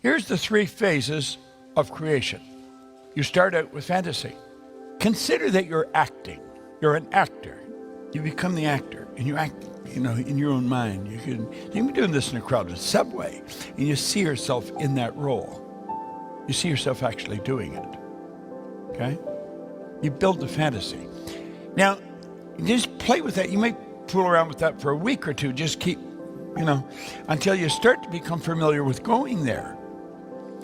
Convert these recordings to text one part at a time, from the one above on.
Here's the three phases of creation. You start out with fantasy. Consider that you're acting. You're an actor. You become the actor and you act, in your own mind. You can be doing this in a crowded subway and you see yourself in that role. You see yourself actually doing it. Okay? You build the fantasy. Now, just play with that. You might fool around with that for a week or two. Just keep, until you start to become familiar with going there.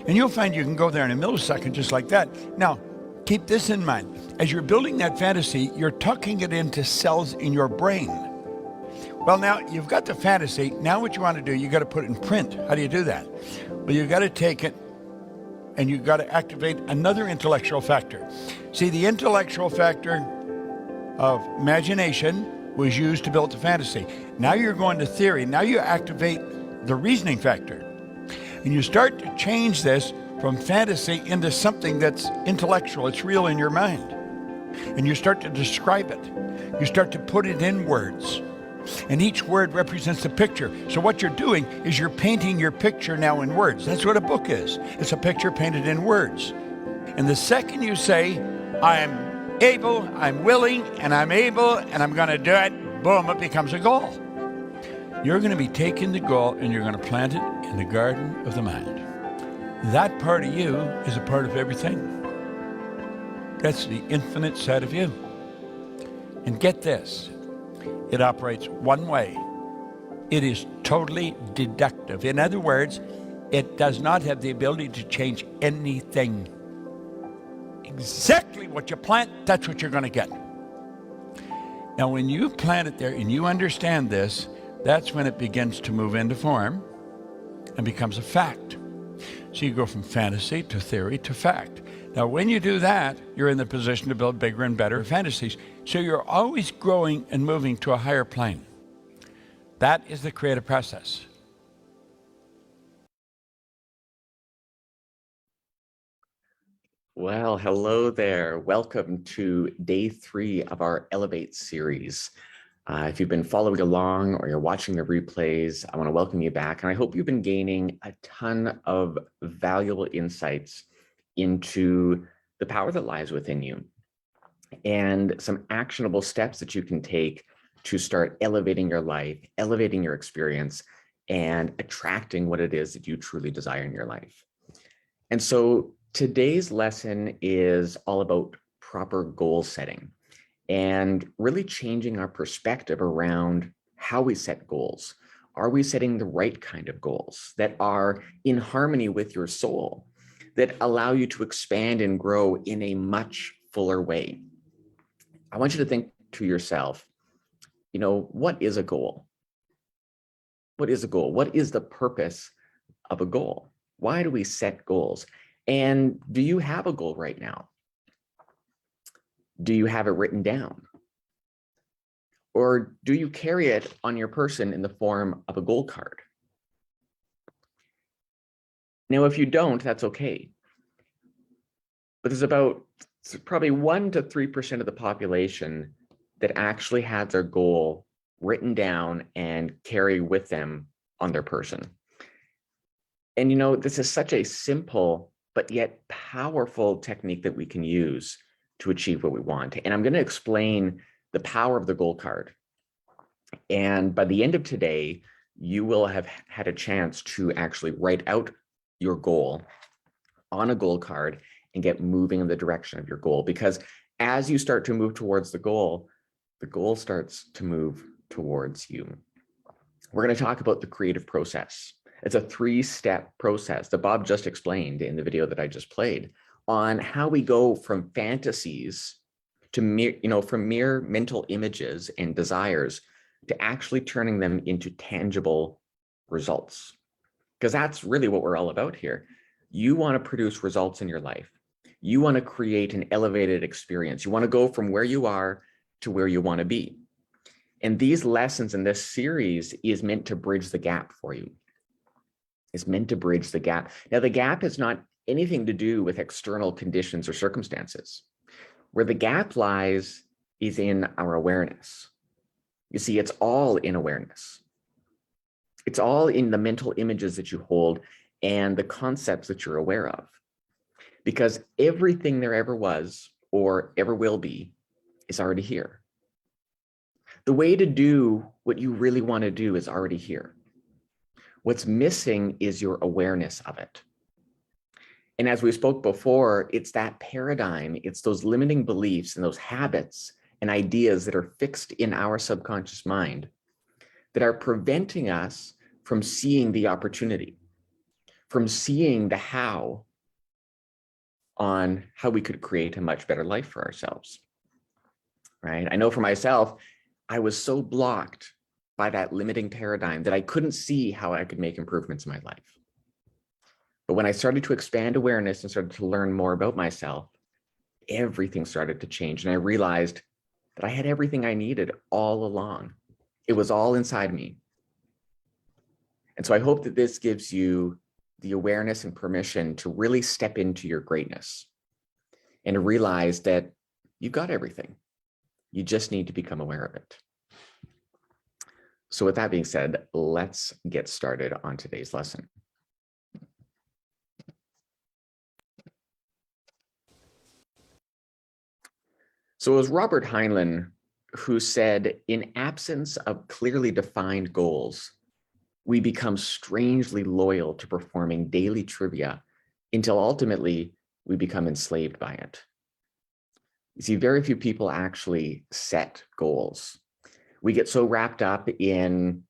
And you'll find you can go there in a millisecond just like that. Now, keep this in mind. As you're building that fantasy, you're tucking it into cells in your brain. Well, now you've got the fantasy. Now what you want to do, you got to put it in print. How do you do that? Well, you got to take it and you got to activate another intellectual factor. See, the intellectual factor of imagination was used to build the fantasy. Now you're going to theory. Now you activate the reasoning factor. And you start to change this from fantasy into something that's intellectual. It's real in your mind. And you start to describe it. You start to put it in words. And each word represents a picture. So what you're doing is you're painting your picture now in words. That's what a book is. It's a picture painted in words. And the second you say, I'm able, I'm willing, and I'm able, and I'm going to do it, boom, it becomes a goal. You're going to be taking the goal and you're going to plant it in the garden of the mind. That part of you is a part of everything. That's the infinite side of you. And get this, it operates one way. It is totally deductive. In other words, it does not have the ability to change anything. Exactly what you plant, that's what you're going to get. Now, when you plant it there and you understand this, that's when it begins to move into form and becomes a fact. So you go from fantasy to theory to fact. Now, when you do that, you're in the position to build bigger and better fantasies. So you're always growing and moving to a higher plane. That is the creative process. Well, hello there. Welcome to day 3 of our Elevate series. If you've been following along or you're watching the replays, I want to welcome you back. And I hope you've been gaining a ton of valuable insights into the power that lies within you and some actionable steps that you can take to start elevating your life, elevating your experience, and attracting what it is that you truly desire in your life. And so today's lesson is all about proper goal setting and really changing our perspective around how we set goals. Are we setting the right kind of goals that are in harmony with your soul, that allow you to expand and grow in a much fuller way? I want you to think to yourself, what is a goal? What is a goal? What is the purpose of a goal? Why do we set goals? And do you have a goal right now? Do you have it written down? Or do you carry it on your person in the form of a goal card? Now, if you don't, that's okay. But there's about probably 1 to 3% of the population that actually have their goal written down and carry with them on their person. And this is such a simple but yet powerful technique that we can use to achieve what we want. And I'm going to explain the power of the goal card. And by the end of today, you will have had a chance to actually write out your goal on a goal card and get moving in the direction of your goal. Because as you start to move towards the goal starts to move towards you. We're going to talk about the creative process. It's a 3-step process that Bob just explained in the video that I just played on how we go from fantasies to from mere mental images and desires to actually turning them into tangible results. Because that's really what we're all about here. You want to produce results in your life. You want to create an elevated experience. You want to go from where you are to where you want to be. And these lessons in this series is meant to bridge the gap for you. It's meant to bridge the gap. Now, the gap is not anything to do with external conditions or circumstances. Where the gap lies is in our awareness. You see, it's all in awareness. It's all in the mental images that you hold and the concepts that you're aware of. Because everything there ever was or ever will be is already here. The way to do what you really want to do is already here. What's missing is your awareness of it. And as we spoke before, it's that paradigm, it's those limiting beliefs and those habits and ideas that are fixed in our subconscious mind that are preventing us from seeing the opportunity, from seeing the how on how we could create a much better life for ourselves, right? I know for myself, I was so blocked by that limiting paradigm that I couldn't see how I could make improvements in my life. But when I started to expand awareness and started to learn more about myself, everything started to change. And I realized that I had everything I needed all along. It was all inside me. And so I hope that this gives you the awareness and permission to really step into your greatness and to realize that you've got everything. You just need to become aware of it. So with that being said, let's get started on today's lesson. So it was Robert Heinlein who said, in absence of clearly defined goals, we become strangely loyal to performing daily trivia until ultimately we become enslaved by it. You see, very few people actually set goals. We get so wrapped up in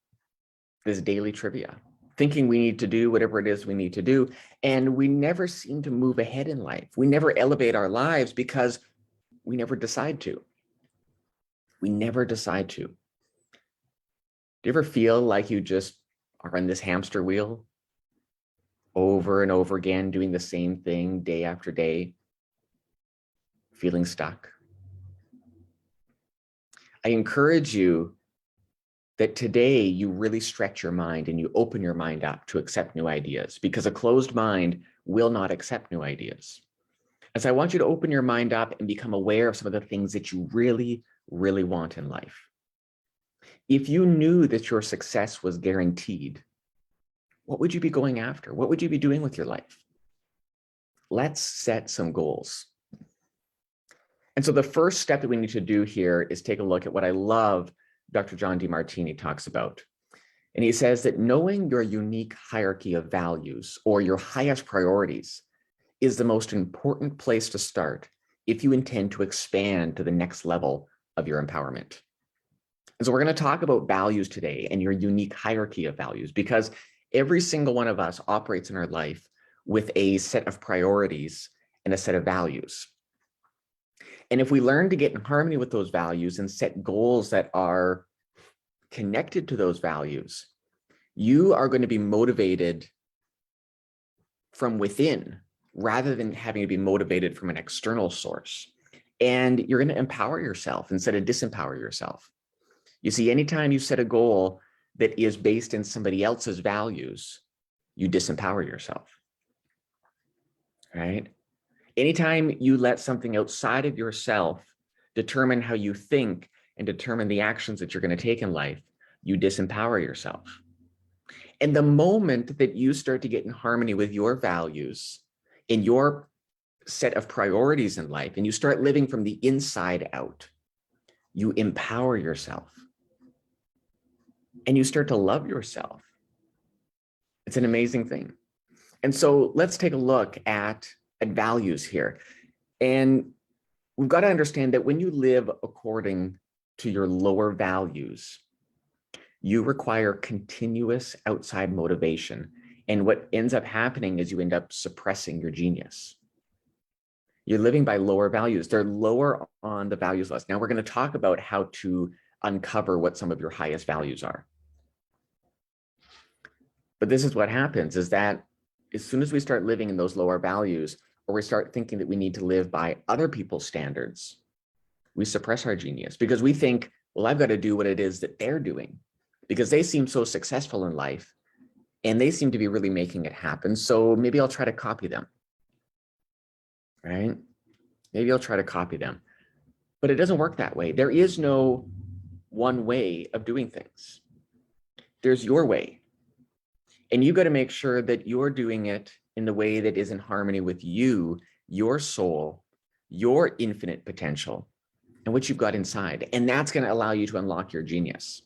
this daily trivia, thinking we need to do whatever it is we need to do, and we never seem to move ahead in life. We never elevate our lives because we never decide to. We never decide to. Do you ever feel like you just are in this hamster wheel over and over again, doing the same thing day after day, feeling stuck? I encourage you that today you really stretch your mind and you open your mind up to accept new ideas, because a closed mind will not accept new ideas. And so I want you to open your mind up and become aware of some of the things that you really, really want in life. If you knew that your success was guaranteed, what would you be going after? What would you be doing with your life? Let's set some goals. And so the first step that we need to do here is take a look at what I love Dr. John Demartini talks about. And he says that knowing your unique hierarchy of values or your highest priorities is the most important place to start if you intend to expand to the next level of your empowerment. And so we're going to talk about values today and your unique hierarchy of values, because every single one of us operates in our life with a set of priorities and a set of values. And if we learn to get in harmony with those values and set goals that are connected to those values, you are going to be motivated from within rather than having to be motivated from an external source. And you're going to empower yourself instead of disempower yourself. You see, anytime you set a goal that is based in somebody else's values, you disempower yourself, right? Anytime you let something outside of yourself determine how you think and determine the actions that you're going to take in life, you disempower yourself. And the moment that you start to get in harmony with your values in your set of priorities in life, and you start living from the inside out, you empower yourself and you start to love yourself. It's an amazing thing. And so let's take a look at values here. And we've got to understand that when you live according to your lower values, you require continuous outside motivation. And what ends up happening is you end up suppressing your genius. You're living by lower values. They're lower on the values list. Now we're going to talk about how to uncover what some of your highest values are. But this is what happens, is that as soon as we start living in those lower values, or we start thinking that we need to live by other people's standards, we suppress our genius because we think, well, I've got to do what it is that they're doing because they seem so successful in life and they seem to be really making it happen. So maybe I'll try to copy them, right? Maybe I'll try to copy them. But it doesn't work that way. There is no one way of doing things. There's your way. And you got to make sure that you're doing it in the way that is in harmony with you, your soul, your infinite potential, and what you've got inside. And that's going to allow you to unlock your genius,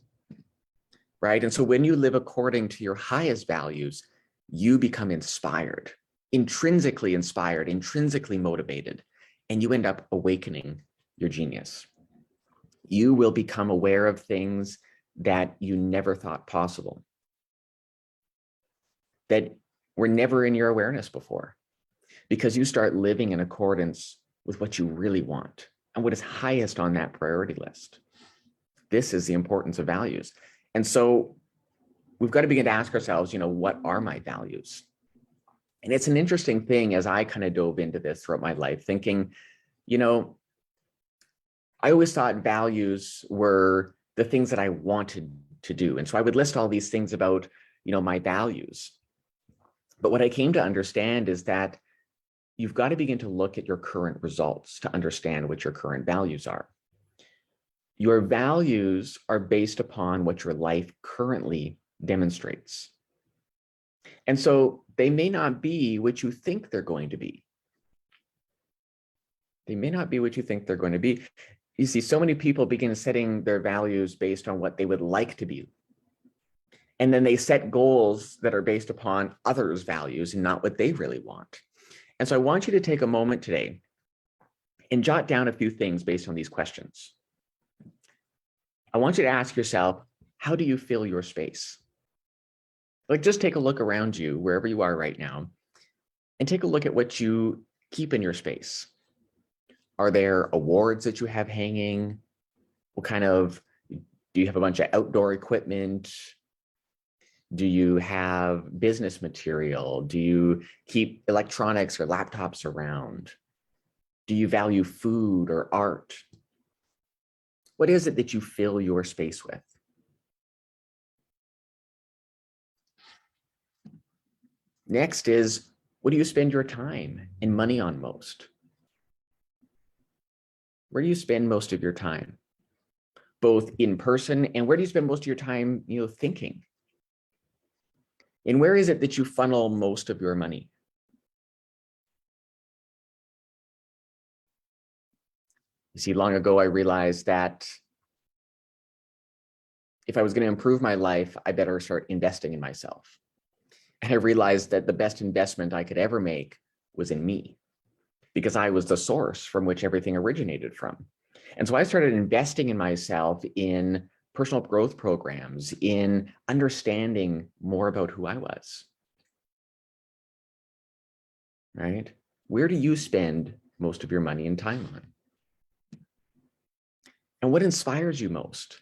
right? And so when you live according to your highest values, you become inspired, intrinsically motivated, and you end up awakening your genius. You will become aware of things that you never thought possible, that were never in your awareness before, because you start living in accordance with what you really want and what is highest on that priority list. This is the importance of values. And so we've got to begin to ask ourselves, what are my values? And it's an interesting thing as I kind of dove into this throughout my life, thinking, I always thought values were the things that I wanted to do. And so I would list all these things about, my values. But what I came to understand is that you've got to begin to look at your current results to understand what your current values are. Your values are based upon what your life currently demonstrates. And so they may not be what you think they're going to be. They may not be what you think they're going to be. You see, so many people begin setting their values based on what they would like to be. And then they set goals that are based upon others' values and not what they really want. And so I want you to take a moment today and jot down a few things based on these questions. I want you to ask yourself, how do you fill your space? Like, just take a look around you, wherever you are right now, and take a look at what you keep in your space. Are there awards that you have hanging? Do you have a bunch of outdoor equipment? Do you have business material? Do you keep electronics or laptops around? Do you value food or art? What is it that you fill your space with? Next is, what do you spend your time and money on most? Where do you spend most of your time? Both in person, and where do you spend most of your time, thinking? And where is it that you funnel most of your money? You see, long ago, I realized that if I was going to improve my life, I better start investing in myself. And I realized that the best investment I could ever make was in me, because I was the source from which everything originated from. And so I started investing in myself, in personal growth programs, in understanding more about who I was, right? Where do you spend most of your money and time on? And what inspires you most?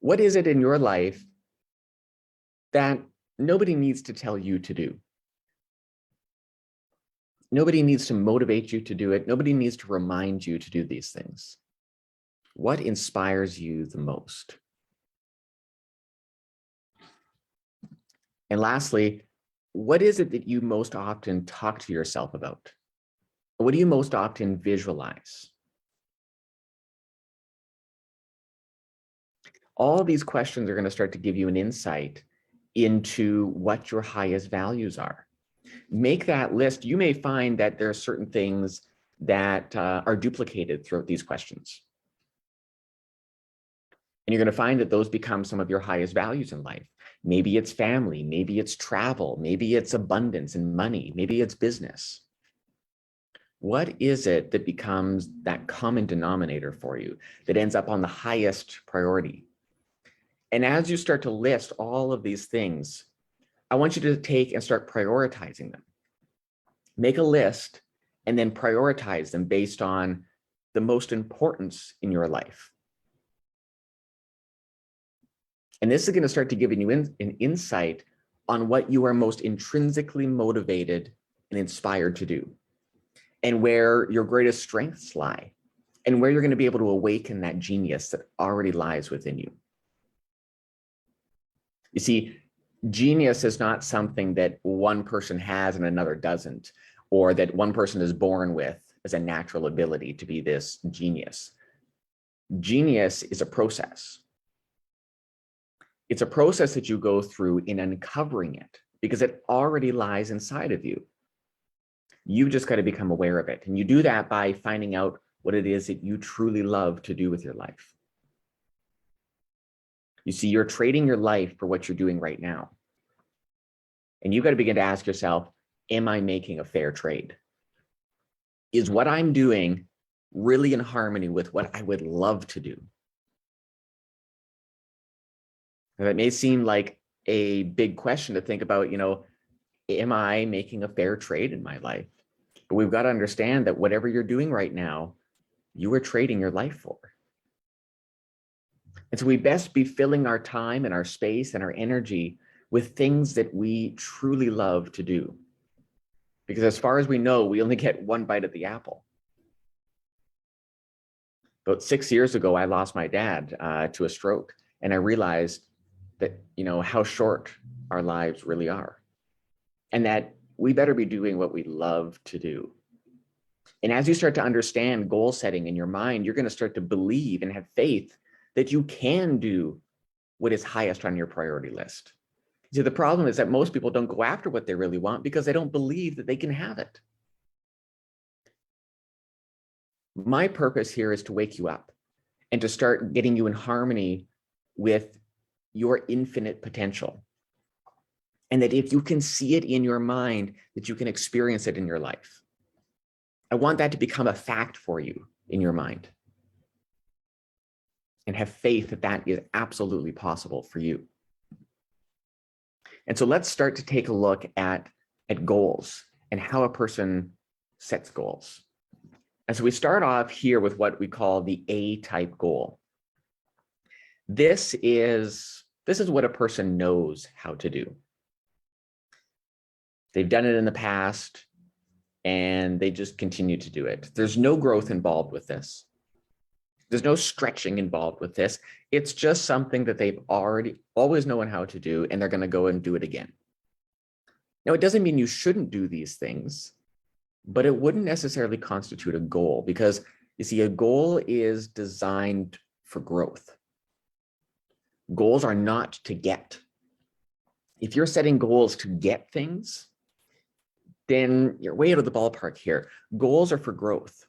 What is it in your life that nobody needs to tell you to do? Nobody needs to motivate you to do it. Nobody needs to remind you to do these things. What inspires you the most? And lastly, what is it that you most often talk to yourself about? What do you most often visualize? All these questions are going to start to give you an insight into what your highest values are. Make that list. You may find that there are certain things that are duplicated throughout these questions. And you're going to find that those become some of your highest values in life. Maybe it's family, maybe it's travel, maybe it's abundance and money, maybe it's business. What is it that becomes that common denominator for you that ends up on the highest priority? And as you start to list all of these things, I want you to take and start prioritizing them. Make a list and then prioritize them based on the most importance in your life. And this is going to start to give you an insight on what you are most intrinsically motivated and inspired to do, and where your greatest strengths lie, and where you're going to be able to awaken that genius that already lies within you. You see, genius is not something that one person has and another doesn't, or that one person is born with as a natural ability to be this genius. Genius is a process. It's a process that you go through in uncovering it because it already lies inside of you. You've just got to become aware of it. And you do that by finding out what it is that you truly love to do with your life. You see, you're trading your life for what you're doing right now. And you've got to begin to ask yourself, am I making a fair trade? Is what I'm doing really in harmony with what I would love to do? And that may seem like a big question to think about, am I making a fair trade in my life? But we've got to understand that whatever you're doing right now, you are trading your life for. And so we best be filling our time and our space and our energy with things that we truly love to do. Because as far as we know, we only get one bite at the apple. About 6 years ago, I lost my dad to a stroke. And I realized that, how short our lives really are. And that we better be doing what we love to do. And as you start to understand goal setting in your mind, you're going to start to believe and have faith that you can do what is highest on your priority list. See, the problem is that most people don't go after what they really want because they don't believe that they can have it. My purpose here is to wake you up and to start getting you in harmony with your infinite potential. And that if you can see it in your mind, that you can experience it in your life. I want that to become a fact for you in your mind. And have faith that that is absolutely possible for you. And so let's start to take a look at goals and how a person sets goals. And so we start off here with what we call the A-type goal. This is what a person knows how to do. They've done it in the past and they just continue to do it. There's no growth involved with this. There's no stretching involved with this. It's just something that they've always known how to do, and they're going to go and do it again. Now, it doesn't mean you shouldn't do these things, but it wouldn't necessarily constitute a goal because, you see, a goal is designed for growth. Goals are not to get. If you're setting goals to get things, then you're way out of the ballpark here. Goals are for growth.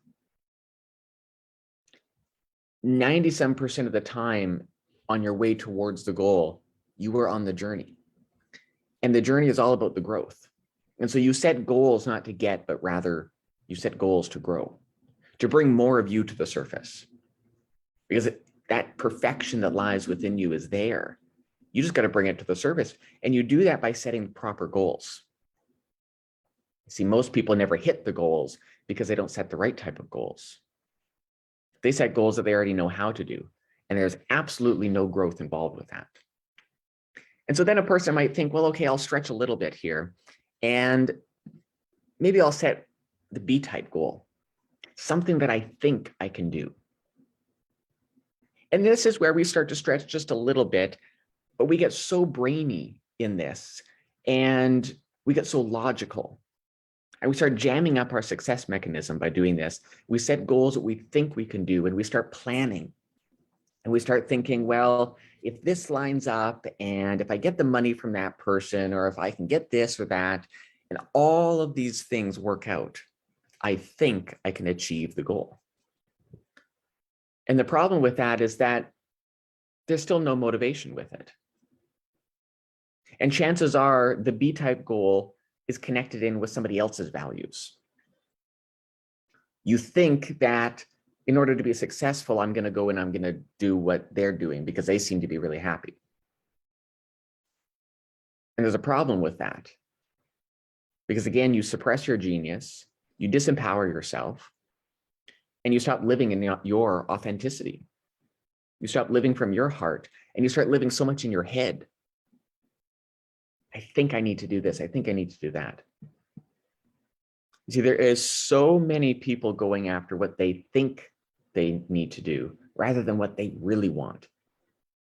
97% of the time on your way towards the goal, you are on the journey. And the journey is all about the growth. And so you set goals not to get, but rather you set goals to grow, to bring more of you to the surface. Because that perfection that lies within you is there. You just got to bring it to the surface. And you do that by setting proper goals. See, most people never hit the goals because they don't set the right type of goals. They set goals that they already know how to do. And there's absolutely no growth involved with that. And so then a person might think, well, okay, I'll stretch a little bit here. And maybe I'll set the B-type goal, something that I think I can do. And this is where we start to stretch just a little bit, but we get so brainy in this and we get so logical. And we start jamming up our success mechanism by doing this. We set goals that we think we can do, and we start planning. And we start thinking, well, if this lines up, and if I get the money from that person, or if I can get this or that, and all of these things work out, I think I can achieve the goal. And the problem with that is that there's still no motivation with it. And chances are the B-type goal is connected in with somebody else's values. You think that in order to be successful, I'm going to go and I'm going to do what they're doing because they seem to be really happy. And there's a problem with that. Because again, you suppress your genius, you disempower yourself, and you stop living in your authenticity. You stop living from your heart, and you start living so much in your head. I think I need to do this. I think I need to do that. You see, there is so many people going after what they think they need to do rather than what they really want.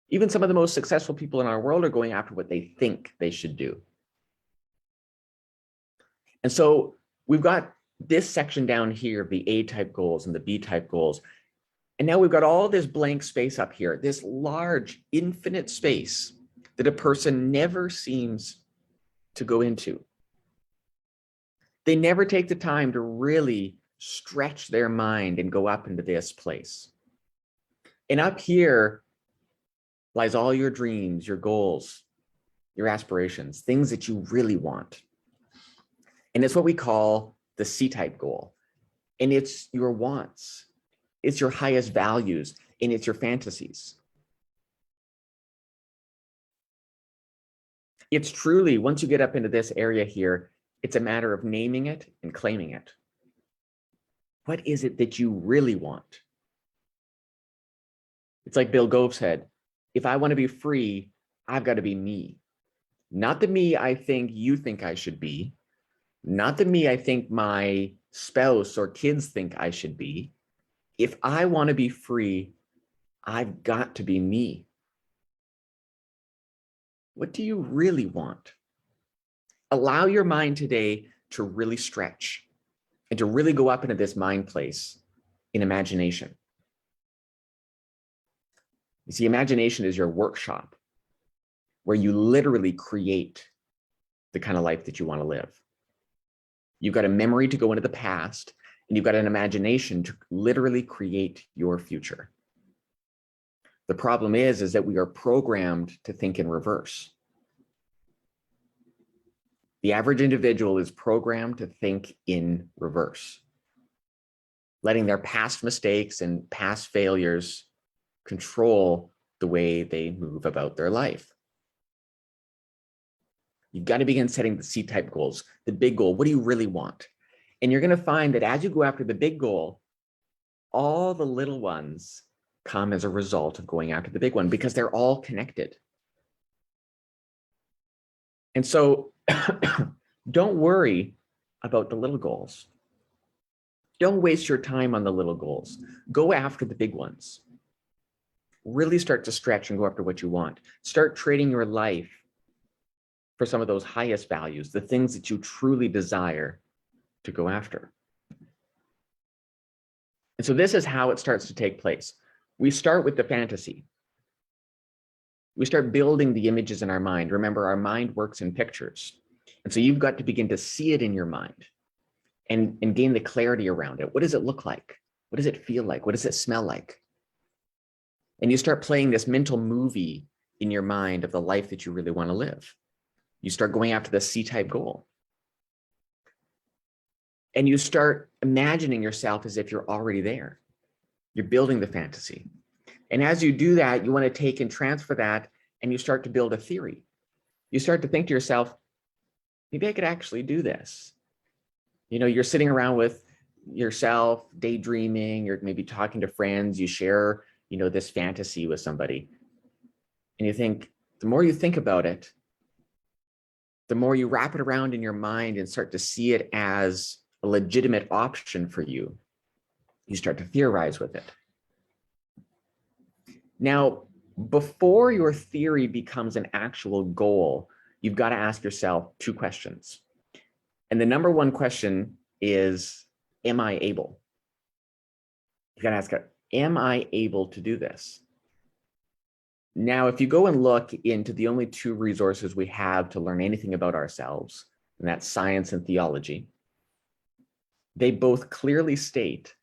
Even some of the most successful people in our world are going after what they think they should do. And so we've got this section down here, the A-type goals and the B-type goals. And now we've got all this blank space up here, this large infinite space that a person never seems to go into. They never take the time to really stretch their mind and go up into this place. And up here lies all your dreams, your goals, your aspirations, things that you really want. And it's what we call the C-type goal. And it's your wants, it's your highest values, and it's your fantasies. It's truly, once you get up into this area here, it's a matter of naming it and claiming it. What is it that you really want? It's like Bill Gove said, if I want to be free, I've got to be me. Not the me I think you think I should be, not the me I think my spouse or kids think I should be. If I want to be free, I've got to be me. What do you really want? Allow your mind today to really stretch and to really go up into this mind place in imagination. You see, imagination is your workshop where you literally create the kind of life that you want to live. You've got a memory to go into the past, and you've got an imagination to literally create your future. The problem is that we are programmed to think in reverse. The average individual is programmed to think in reverse, letting their past mistakes and past failures control the way they move about their life. You've got to begin setting the C-type goals, the big goal. What do you really want? And you're going to find that as you go after the big goal, all the little ones come as a result of going after the big one because they're all connected. And so don't worry about the little goals. Don't waste your time on the little goals. Go after the big ones. Really start to stretch and go after what you want. Start trading your life for some of those highest values, the things that you truly desire to go after. And so this is how it starts to take place. We start with the fantasy. We start building the images in our mind. Remember, our mind works in pictures. And so you've got to begin to see it in your mind and gain the clarity around it. What does it look like? What does it feel like? What does it smell like? And you start playing this mental movie in your mind of the life that you really want to live. You start going after the C-type goal. And you start imagining yourself as if you're already there. You're building the fantasy. And as you do that, you want to take and transfer that, and you start to build a theory. You start to think to yourself, maybe I could actually do this. You know, you're sitting around with yourself, daydreaming, you're maybe talking to friends, you share, you know, this fantasy with somebody. And you think, the more you think about it, the more you wrap it around in your mind and start to see it as a legitimate option for you, you start to theorize with it. Now, before your theory becomes an actual goal, you've got to ask yourself two questions. And the number one question is, am I able? You got to ask, am I able to do this? Now, if you go and look into the only two resources we have to learn anything about ourselves, and that's science and theology, they both clearly state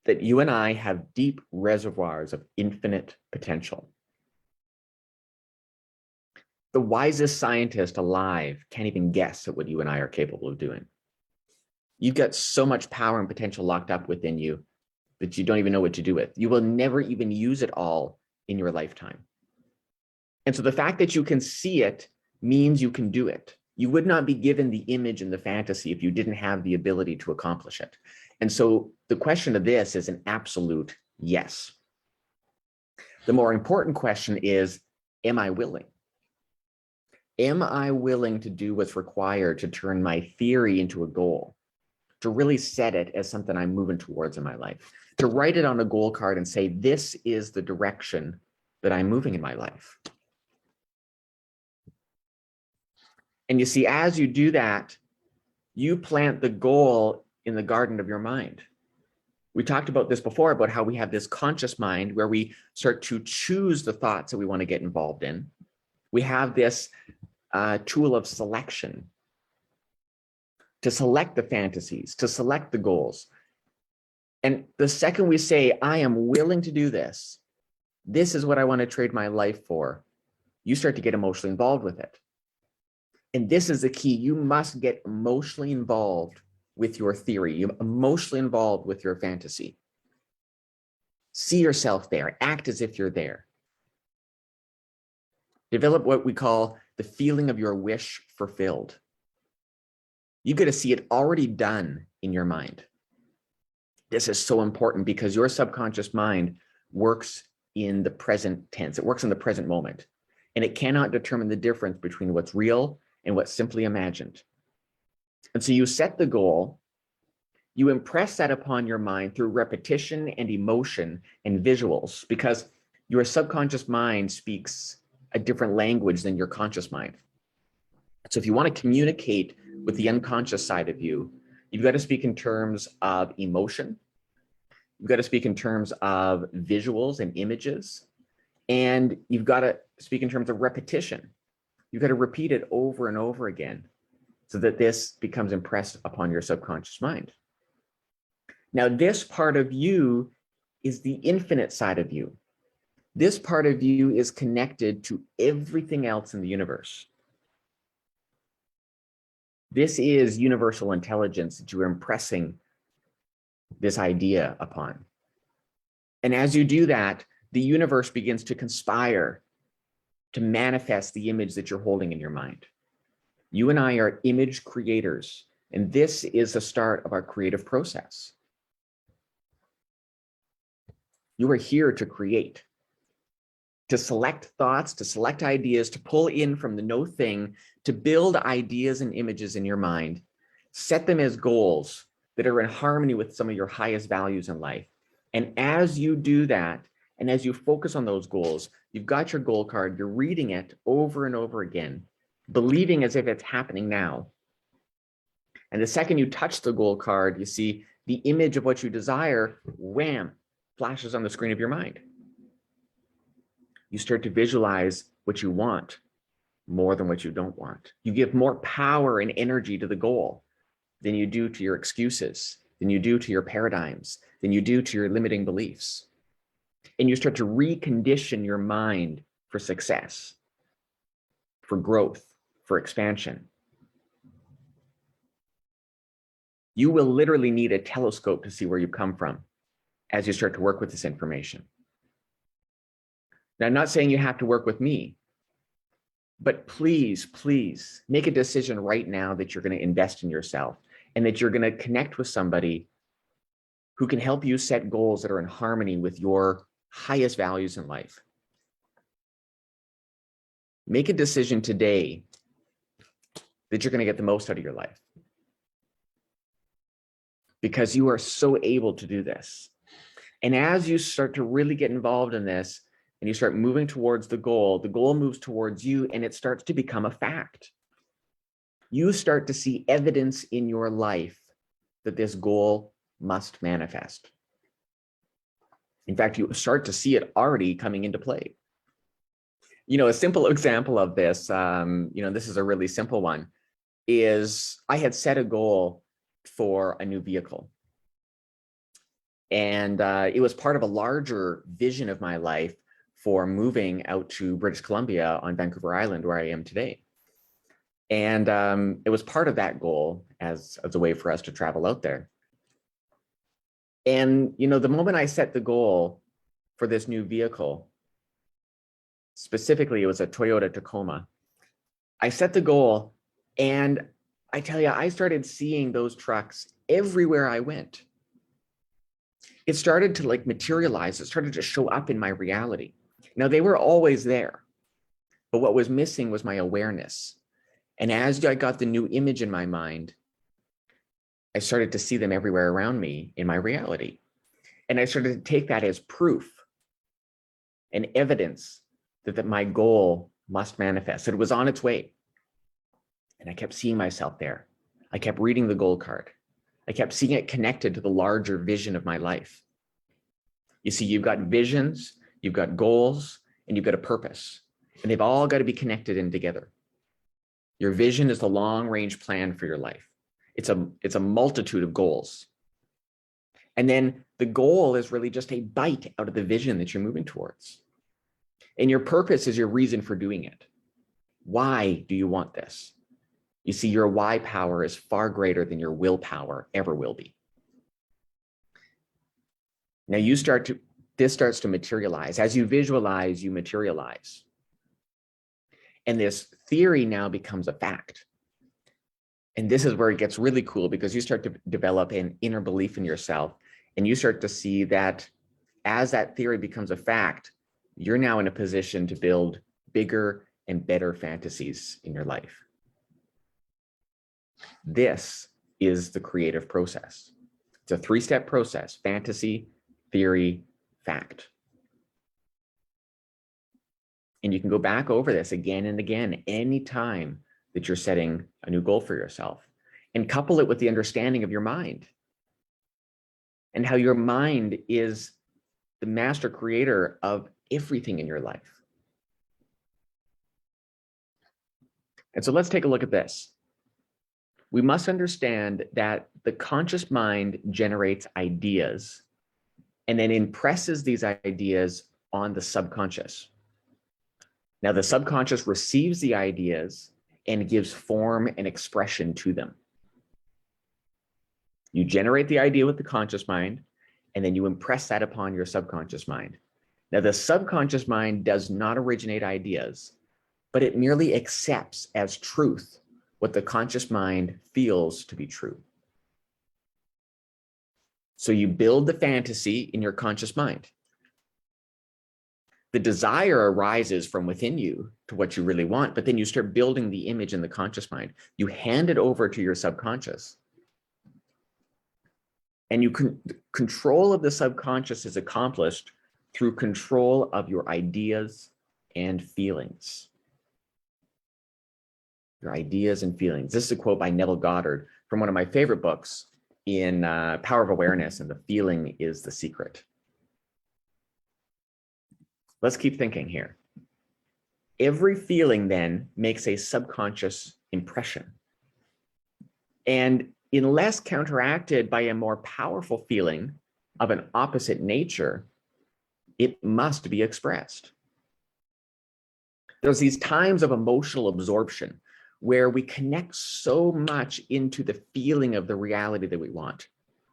that you and I have deep reservoirs of infinite potential. The wisest scientist alive can't even guess at what you and I are capable of doing. You've got so much power and potential locked up within you that you don't even know what to do with. You will never even use it all in your lifetime. And so the fact that you can see it means you can do it. You would not be given the image and the fantasy if you didn't have the ability to accomplish it. And so the question of this is an absolute yes. The more important question is, am I willing? Am I willing to do what's required to turn my theory into a goal, to really set it as something I'm moving towards in my life, to write it on a goal card and say, this is the direction that I'm moving in my life? And you see, as you do that, you plant the goal in the garden of your mind. We talked about this before, about how we have this conscious mind where we start to choose the thoughts that we want to get involved in. We have this tool of selection to select the fantasies, to select the goals. And the second we say, I am willing to do this, this is what I want to trade my life for, you start to get emotionally involved with it. And this is the key. You must get emotionally involved with your theory. You're emotionally involved with your fantasy. See yourself there. Act as if you're there. Develop what we call the feeling of your wish fulfilled. You got to see it already done in your mind. This is so important because your subconscious mind works in the present tense. It works in the present moment, and it cannot determine the difference between what's real and what's simply imagined. And so you set the goal, you impress that upon your mind through repetition and emotion and visuals, because your subconscious mind speaks a different language than your conscious mind. So if you want to communicate with the unconscious side of you, you've got to speak in terms of emotion. You've got to speak in terms of visuals and images. And you've got to speak in terms of repetition. You've got to repeat it over and over again so that this becomes impressed upon your subconscious mind. Now, this part of you is the infinite side of you. This part of you is connected to everything else in the universe. This is universal intelligence that you are impressing this idea upon. And as you do that, the universe begins to conspire to manifest the image that you're holding in your mind. You and I are image creators, and this is the start of our creative process. You are here to create, to select thoughts, to select ideas, to pull in from the no thing, to build ideas and images in your mind, set them as goals that are in harmony with some of your highest values in life. And as you do that, and as you focus on those goals, you've got your goal card, you're reading it over and over again, believing as if it's happening now. And the second you touch the goal card, you see the image of what you desire, wham, flashes on the screen of your mind. You start to visualize what you want more than what you don't want. You give more power and energy to the goal than you do to your excuses, than you do to your paradigms, than you do to your limiting beliefs. And you start to recondition your mind for success, for growth, for expansion. You will literally need a telescope to see where you come from as you start to work with this information. Now, I'm not saying you have to work with me, but please, please make a decision right now that you're going to invest in yourself and that you're going to connect with somebody who can help you set goals that are in harmony with your highest values in life. Make a decision today that you're going to get the most out of your life, because you are so able to do this. And as you start to really get involved in this and you start moving towards the goal moves towards you and it starts to become a fact. You start to see evidence in your life that this goal must manifest. In fact, you start to see it already coming into play. You know, a simple example of this, this is a really simple one, is I had set a goal for a new vehicle. And it was part of a larger vision of my life for moving out to British Columbia on Vancouver Island, where I am today. And it was part of that goal as a way for us to travel out there. And, the moment I set the goal for this new vehicle, specifically, it was a Toyota Tacoma. I set the goal, and I tell you, I started seeing those trucks everywhere I went. It started to materialize. It started to show up in my reality. Now, they were always there, but what was missing was my awareness. And as I got the new image in my mind, I started to see them everywhere around me in my reality. And I started to take that as proof and evidence that my goal must manifest, that it was on its way. And I kept seeing myself there. I kept reading the goal card. I kept seeing it connected to the larger vision of my life. You see, you've got visions, you've got goals, and you've got a purpose. And they've all got to be connected in together. Your vision is the long-range plan for your life. It's a multitude of goals. And then the goal is really just a bite out of the vision that you're moving towards. And your purpose is your reason for doing it. Why do you want this? You see, your why power is far greater than your willpower ever will be. Now this starts to materialize. As you visualize, you materialize. And this theory now becomes a fact. And this is where it gets really cool, because you start to develop an inner belief in yourself, and you start to see that as that theory becomes a fact, you're now in a position to build bigger and better fantasies in your life. This is the creative process. It's a 3-step process: fantasy, theory, fact. And you can go back over this again and again, anytime that you're setting a new goal for yourself, and couple it with the understanding of your mind and how your mind is the master creator of everything in your life. And so let's take a look at this. We must understand that the conscious mind generates ideas and then impresses these ideas on the subconscious. Now, the subconscious receives the ideas and gives form and expression to them. You generate the idea with the conscious mind, and then you impress that upon your subconscious mind. Now, the subconscious mind does not originate ideas, but it merely accepts as truth what the conscious mind feels to be true. So you build the fantasy in your conscious mind. The desire arises from within you to what you really want, but then you start building the image in the conscious mind. You hand it over to your subconscious. And control of the subconscious is accomplished through control of your ideas and feelings. Your ideas and feelings. This is a quote by Neville Goddard from one of my favorite books in Power of Awareness, and the feeling is the secret. Let's keep thinking here. Every feeling then makes a subconscious impression. And unless counteracted by a more powerful feeling of an opposite nature, it must be expressed. There's these times of emotional absorption where we connect so much into the feeling of the reality that we want.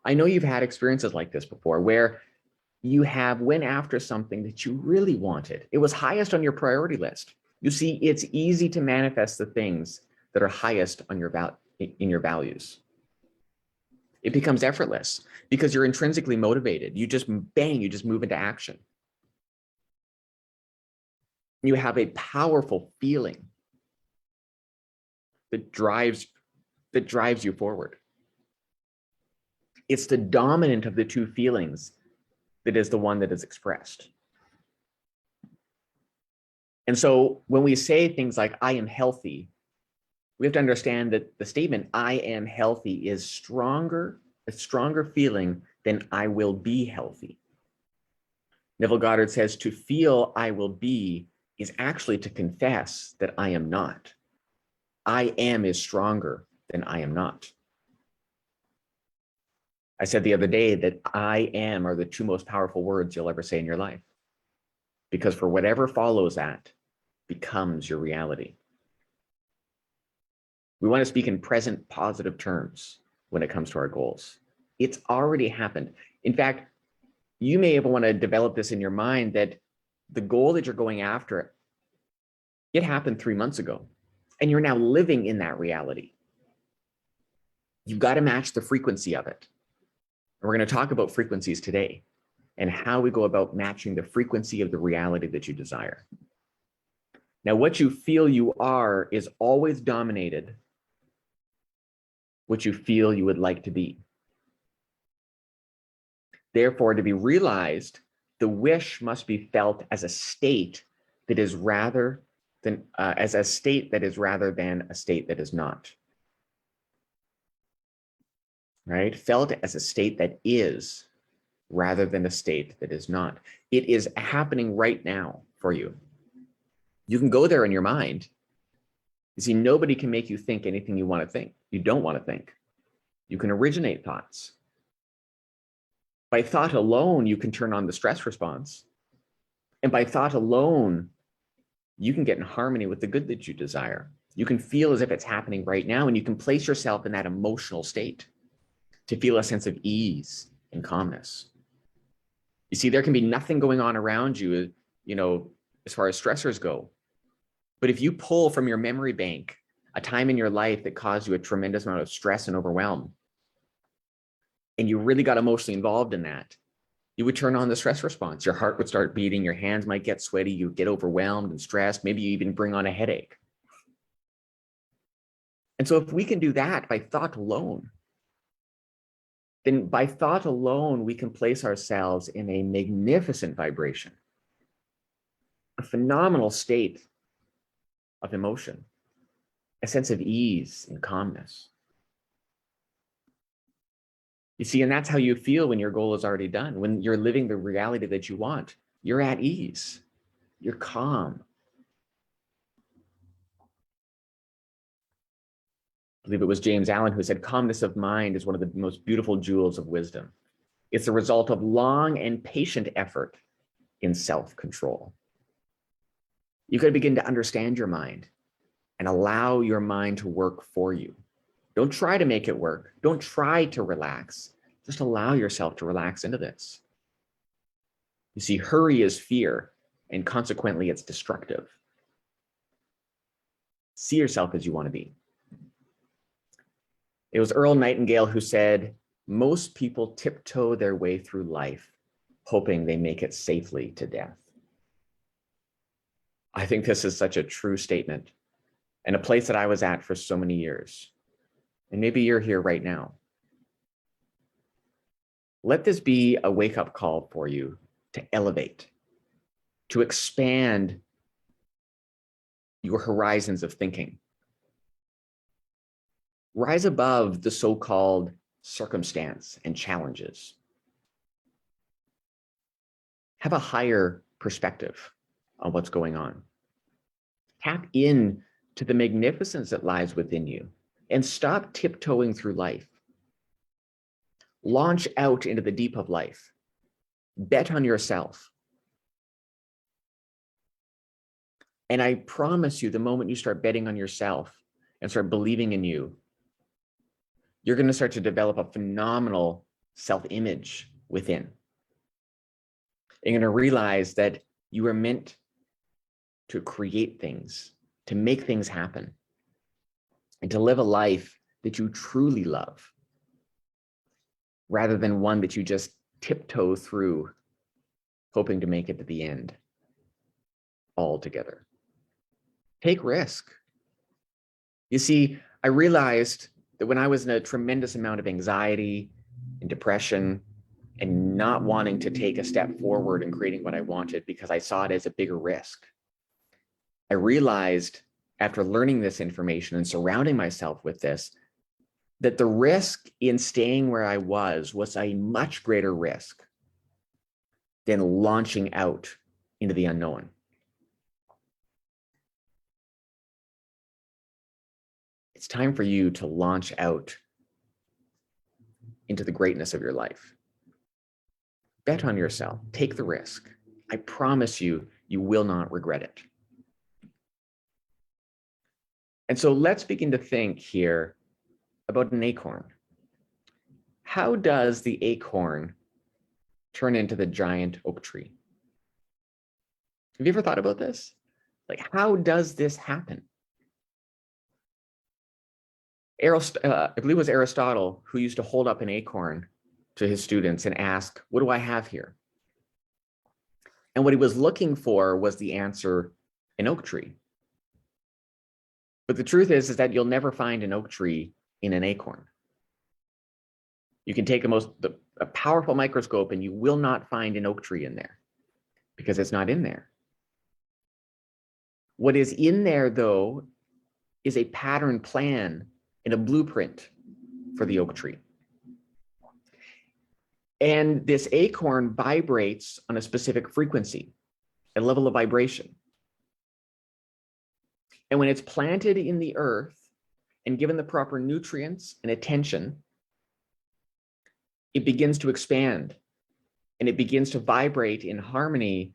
I know you've had experiences like this before, where you went after something that you really wanted. It was highest on your priority list. You see, it's easy to manifest the things that are highest on in your values. It becomes effortless because you're intrinsically motivated. You just move into action. You have a powerful feeling that drives you forward. It's the dominant of the two feelings that is the one that is expressed. And so when we say things like, I am healthy, we have to understand that the statement, I am healthy, is a stronger feeling than I will be healthy. Neville Goddard says to feel I will be is actually to confess that I am not. I am is stronger than I am not. I said the other day that I am are the two most powerful words you'll ever say in your life, because for whatever follows that becomes your reality. We want to speak in present positive terms when it comes to our goals. It's already happened. In fact, you may even want to develop this in your mind that the goal that you're going after, it happened 3 months ago, and you're now living in that reality. You've got to match the frequency of it. And we're going to talk about frequencies today and how we go about matching the frequency of the reality that you desire. Now, what you feel you are is always dominated what you feel you would like to be. Therefore, to be realized, the wish must be felt as a state that is rather than a state that is not. Right? Felt as a state that is rather than a state that is not. It is happening right now for you. You can go there in your mind. You see, nobody can make you think anything you want to think. You don't want to think. You can originate thoughts. By thought alone, you can turn on the stress response. And by thought alone, you can get in harmony with the good that you desire. You can feel as if it's happening right now, and you can place yourself in that emotional state to feel a sense of ease and calmness. You see, there can be nothing going on around you, as far as stressors go. But if you pull from your memory bank a time in your life that caused you a tremendous amount of stress and overwhelm, and you really got emotionally involved in that, you would turn on the stress response. Your heart would start beating, your hands might get sweaty, you get overwhelmed and stressed, maybe you even bring on a headache. And so if we can do that by thought alone, then by thought alone, we can place ourselves in a magnificent vibration, a phenomenal state of emotion, a sense of ease and calmness. You see, and that's how you feel when your goal is already done. When you're living the reality that you want, you're at ease, you're calm. I believe it was James Allen who said, calmness of mind is one of the most beautiful jewels of wisdom. It's the result of long and patient effort in self-control. You got to begin to understand your mind and allow your mind to work for you. Don't try to make it work. Don't try to relax. Just allow yourself to relax into this. You see, hurry is fear, and consequently, it's destructive. See yourself as you want to be. It was Earl Nightingale who said, most people tiptoe their way through life, hoping they make it safely to death. I think this is such a true statement, and a place that I was at for so many years. And maybe you're here right now. Let this be a wake-up call for you to elevate, to expand your horizons of thinking. Rise above the so-called circumstance and challenges. Have a higher perspective on what's going on. Tap in to the magnificence that lies within you and stop tiptoeing through life. Launch out into the deep of life. Bet on yourself. And I promise you, the moment you start betting on yourself and start believing in you, you're going to start to develop a phenomenal self-image within. You're going to realize that you are meant to create things, to make things happen, and to live a life that you truly love, rather than one that you just tiptoe through, hoping to make it to the end altogether. Take risk. You see, I realized that when I was in a tremendous amount of anxiety and depression and not wanting to take a step forward in creating what I wanted because I saw it as a bigger risk, I realized after learning this information and surrounding myself with this, that the risk in staying where I was a much greater risk than launching out into the unknown. It's time for you to launch out into the greatness of your life. Bet on yourself. Take the risk. I promise you, you will not regret it. And so let's begin to think here about an acorn. How does the acorn turn into the giant oak tree? Have you ever thought about this? Like, how does this happen? I believe it was Aristotle who used to hold up an acorn to his students and ask, what do I have here? And what he was looking for was the answer, an oak tree. But the truth is that you'll never find an oak tree in an acorn. You can take a powerful microscope and you will not find an oak tree in there because it's not in there. What is in there, though, is a pattern plan and a blueprint for the oak tree. And this acorn vibrates on a specific frequency, a level of vibration. And when it's planted in the earth and given the proper nutrients and attention, it begins to expand and it begins to vibrate in harmony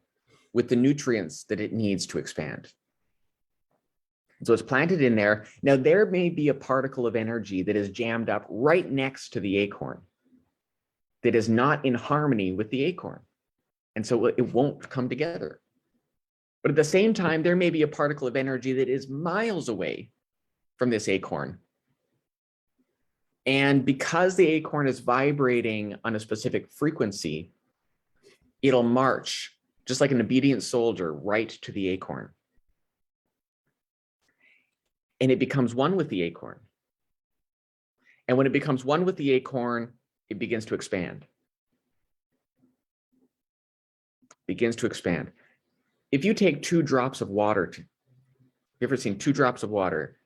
with the nutrients that it needs to expand. So it's planted in there. Now, there may be a particle of energy that is jammed up right next to the acorn that is not in harmony with the acorn. And so it won't come together. But at the same time, there may be a particle of energy that is miles away from this acorn. And because the acorn is vibrating on a specific frequency, it'll march just like an obedient soldier right to the acorn. And it becomes one with the acorn. And when it becomes one with the acorn, it begins to expand. Begins to expand. If you take 2 drops of water, you ever seen 2 drops of water,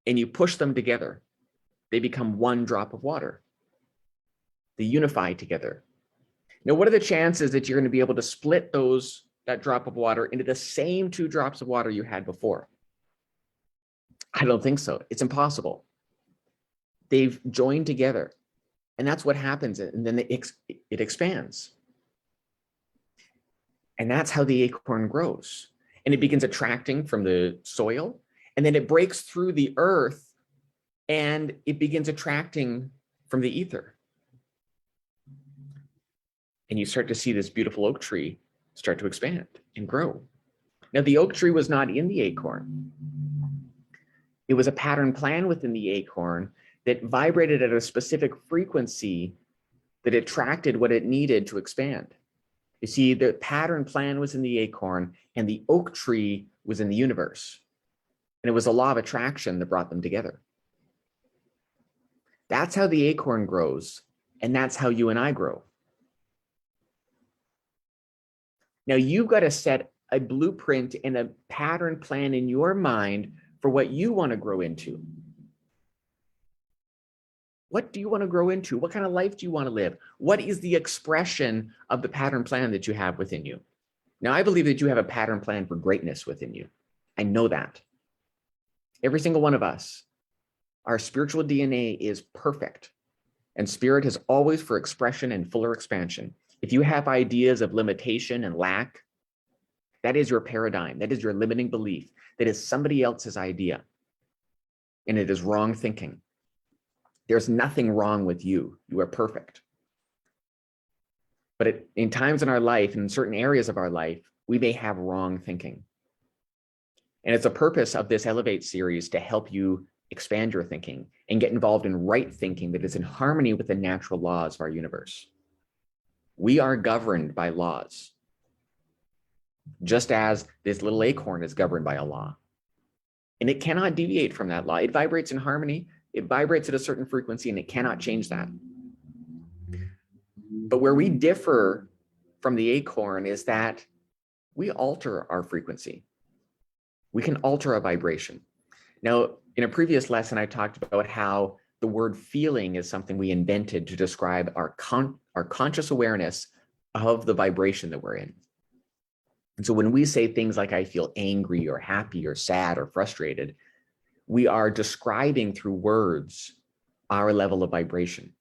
and you push them together, they become 1 drop of water. They unify together. Now, what are the chances that you're going to be able to split that drop of water into the same 2 drops of water you had before? I don't think so. It's impossible. They've joined together, and that's what happens. And then it expands. And that's how the acorn grows. And it begins attracting from the soil, and then it breaks through the earth, and it begins attracting from the ether. And you start to see this beautiful oak tree start to expand and grow. Now, the oak tree was not in the acorn. It was a pattern plan within the acorn that vibrated at a specific frequency that attracted what it needed to expand. You see, the pattern plan was in the acorn, and the oak tree was in the universe. And it was a law of attraction that brought them together. That's how the acorn grows, and that's how you and I grow. Now, you've got to set a blueprint and a pattern plan in your mind for what you want to grow into. What do you want to grow into? What kind of life do you want to live? What is the expression of the pattern plan that you have within you? Now, I believe that you have a pattern plan for greatness within you. I know that. Every single one of us, our spiritual DNA is perfect, and spirit is always for expression and fuller expansion. If you have ideas of limitation and lack, that is your paradigm. That is your limiting belief. That is somebody else's idea. And it is wrong thinking. There's nothing wrong with you. You are perfect. But in times in our life, in certain areas of our life, we may have wrong thinking. And it's a purpose of this Elevate series to help you expand your thinking and get involved in right thinking that is in harmony with the natural laws of our universe. We are governed by laws, just as this little acorn is governed by a law. And it cannot deviate from that law. It vibrates in harmony. It vibrates at a certain frequency, and it cannot change that. But where we differ from the acorn is that we alter our frequency. We can alter our vibration. Now, in a previous lesson, I talked about how the word feeling is something we invented to describe our conscious awareness of the vibration that we're in. And so when we say things like, I feel angry or happy or sad or frustrated, we are describing through words our level of vibration.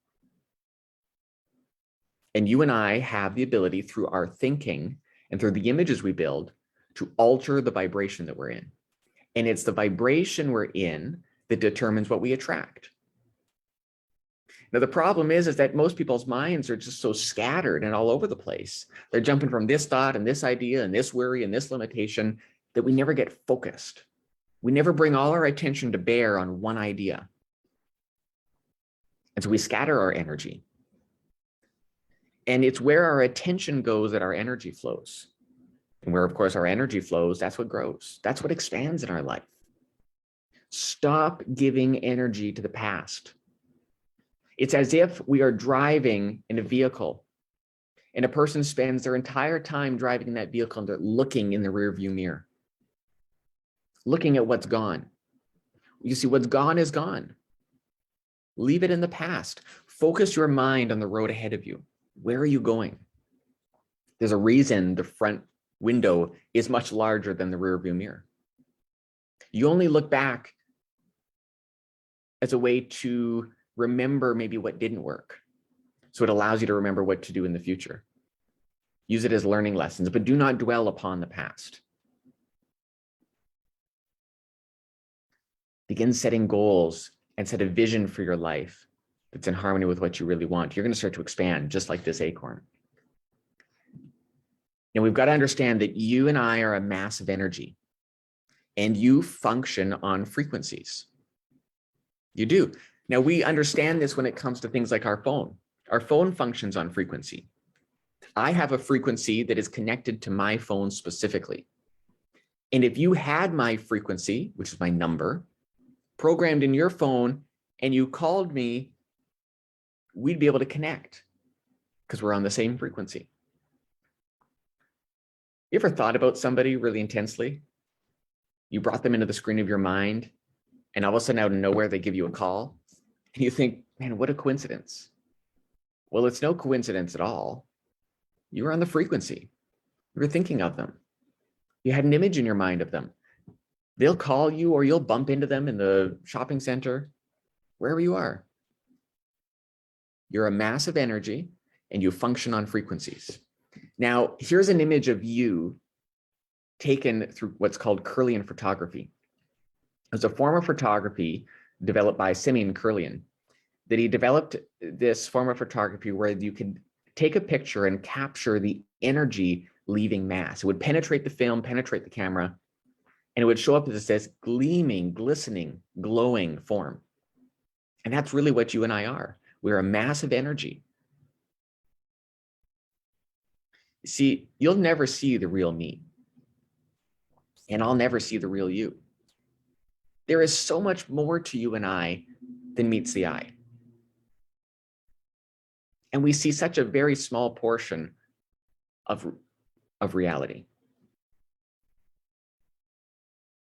And you and I have the ability through our thinking and through the images we build to alter the vibration that we're in. And it's the vibration we're in that determines what we attract. Now, the problem is that most people's minds are just so scattered and all over the place. They're jumping from this thought and this idea and this worry and this limitation that we never get focused. We never bring all our attention to bear on one idea. And so we scatter our energy. And it's where our attention goes that our energy flows. And where, of course, our energy flows, that's what grows. That's what expands in our life. Stop giving energy to the past. It's as if we are driving in a vehicle and a person spends their entire time driving in that vehicle and they're looking in the rearview mirror, looking at what's gone. You see, what's gone is gone. Leave it in the past. Focus your mind on the road ahead of you. Where are you going? There's a reason the front window is much larger than the rearview mirror. You only look back as a way to remember maybe what didn't work. So it allows you to remember what to do in the future. Use it as learning lessons, but do not dwell upon the past. Begin setting goals and set a vision for your life that's in harmony with what you really want. You're going to start to expand just like this acorn. Now we've got to understand that you and I are a mass of energy, and you function on frequencies. You do. Now we understand this when it comes to things like our phone. Our phone functions on frequency. I have a frequency that is connected to my phone specifically. And if you had my frequency, which is my number, programmed in your phone, and you called me, we'd be able to connect because we're on the same frequency. You ever thought about somebody really intensely? You brought them into the screen of your mind, and all of a sudden out of nowhere, they give you a call, and you think, man, what a coincidence. Well, it's no coincidence at all. You were on the frequency. You were thinking of them. You had an image in your mind of them. They'll call you, or you'll bump into them in the shopping center, wherever you are. You're a mass of energy, and you function on frequencies. Now, here's an image of you taken through what's called Kirlian photography. It's a form of photography developed by Simeon Kirlian, that he developed this form of photography where you could take a picture and capture the energy leaving mass. It would penetrate the film, penetrate the camera, and it would show up as this gleaming, glistening, glowing form. And that's really what you and I are. We're a mass of energy. See, you'll never see the real me, and I'll never see the real you. There is so much more to you and I than meets the eye. And we see such a very small portion of reality.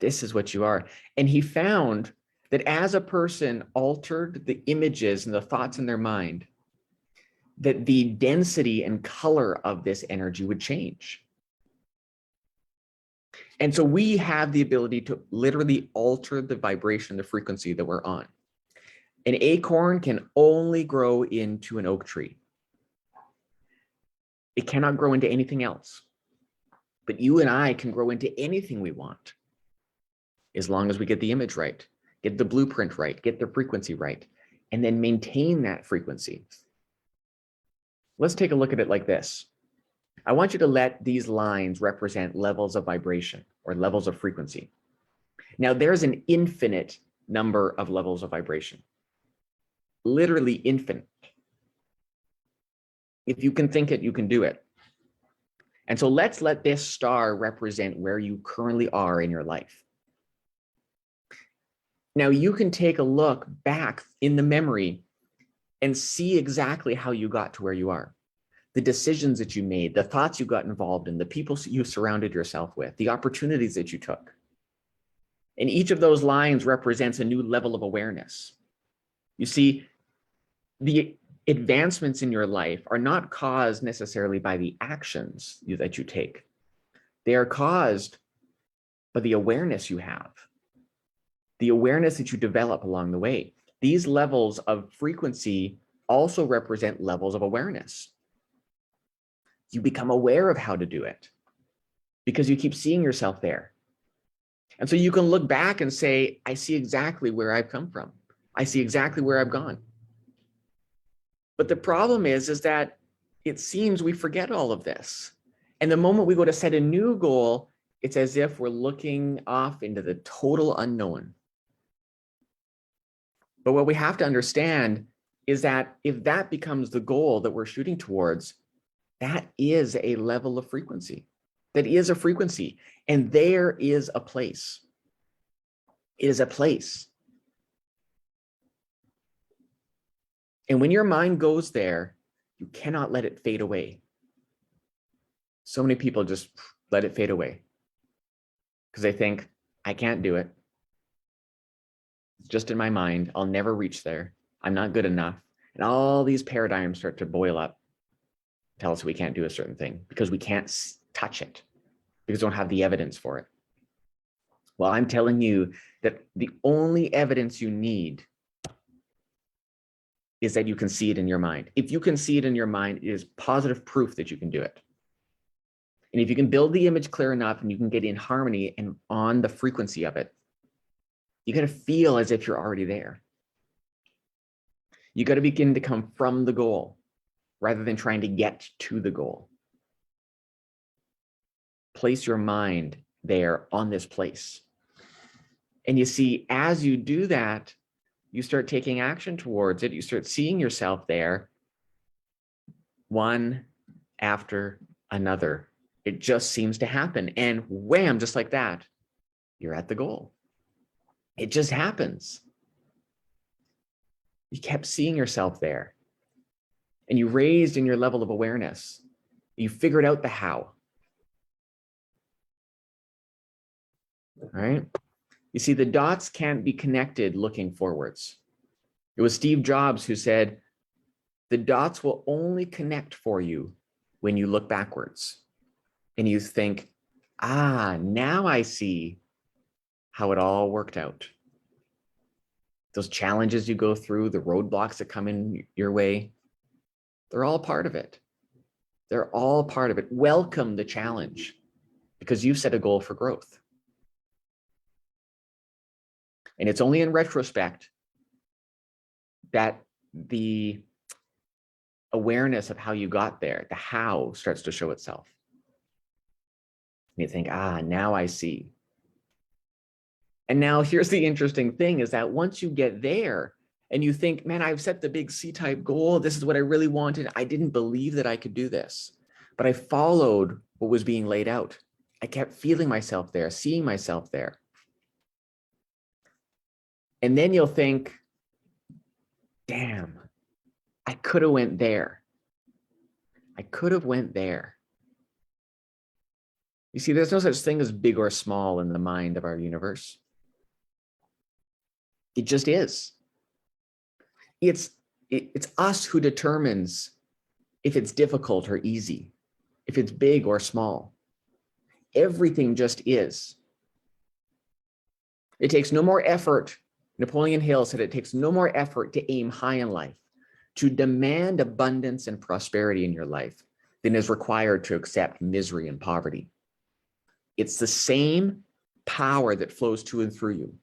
This is what you are. And he found that as a person altered the images and the thoughts in their mind, that the density and color of this energy would change. And so we have the ability to literally alter the vibration, the frequency that we're on. An acorn can only grow into an oak tree. It cannot grow into anything else. But you and I can grow into anything we want, as long as we get the image right, get the blueprint right, get the frequency right, and then maintain that frequency. Let's take a look at it like this. I want you to let these lines represent levels of vibration or levels of frequency. Now, there's an infinite number of levels of vibration, literally infinite. If you can think it, you can do it. And so let's let this star represent where you currently are in your life. Now you can take a look back in the memory and see exactly how you got to where you are. The decisions that you made, the thoughts you got involved in, the people you surrounded yourself with, the opportunities that you took. And each of those lines represents a new level of awareness. You see, the advancements in your life are not caused necessarily by the actions that you take. They are caused by the awareness you have, the awareness that you develop along the way. These levels of frequency also represent levels of awareness. You become aware of how to do it because you keep seeing yourself there. And so you can look back and say, I see exactly where I've come from. I see exactly where I've gone. But the problem is that it seems we forget all of this. And the moment we go to set a new goal, it's as if we're looking off into the total unknown. But what we have to understand is that if that becomes the goal that we're shooting towards, that is a level of frequency. That is a frequency. And there is a place. It is a place. And when your mind goes there, you cannot let it fade away. So many people just let it fade away because they think, I can't do it. It's just in my mind. I'll never reach there. I'm not good enough. And all these paradigms start to boil up, tell us we can't do a certain thing because we can't touch it, because we don't have the evidence for it. Well, I'm telling you that the only evidence you need is that you can see it in your mind. If you can see it in your mind, it is positive proof that you can do it. And if you can build the image clear enough and you can get in harmony and on the frequency of it, you got to feel as if you're already there. You got to begin to come from the goal rather than trying to get to the goal. Place your mind there on this place. And you see, as you do that, you start taking action towards it. You start seeing yourself there, one after another. It just seems to happen. And wham, just like that, you're at the goal. It just happens. You kept seeing yourself there. And you raised in your level of awareness. You figured out the how. All right? You see, the dots can't be connected looking forwards. It was Steve Jobs who said, the dots will only connect for you when you look backwards. And you think, now I see how it all worked out. Those challenges you go through, the roadblocks that come in your way, they're all part of it. They're all part of it. Welcome the challenge because you've set a goal for growth. And it's only in retrospect that the awareness of how you got there, the how, starts to show itself. And you think, now I see. And now here's the interesting thing is that once you get there and you think, man, I've set the big C-type goal. This is what I really wanted. I didn't believe that I could do this, but I followed what was being laid out. I kept feeling myself there, seeing myself there. And then you'll think, damn, I could have went there. I could have went there. You see, there's no such thing as big or small in the mind of our universe. It just is. It's us who determines if it's difficult or easy, if it's big or small. Everything just is. It takes no more effort. Napoleon Hill said it takes no more effort to aim high in life, to demand abundance and prosperity in your life than is required to accept misery and poverty. It's the same power that flows to and through you.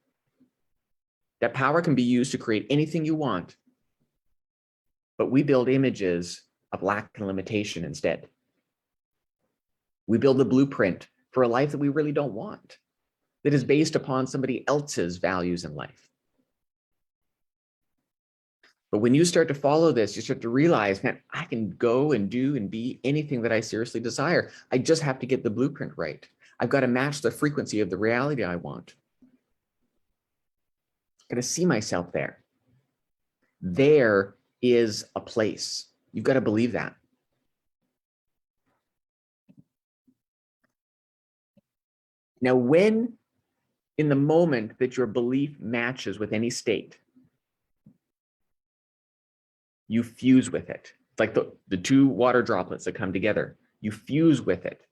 That power can be used to create anything you want, but we build images of lack and limitation instead. We build the blueprint for a life that we really don't want, that is based upon somebody else's values in life. But when you start to follow this, you start to realize, man, I can go and do and be anything that I seriously desire. I just have to get the blueprint right. I've got to match the frequency of the reality I want. I've got to see myself there. There is a place. You've got to believe that. Now, when in the moment that your belief matches with any state, you fuse with it. It's like the two water droplets that come together. You fuse with it.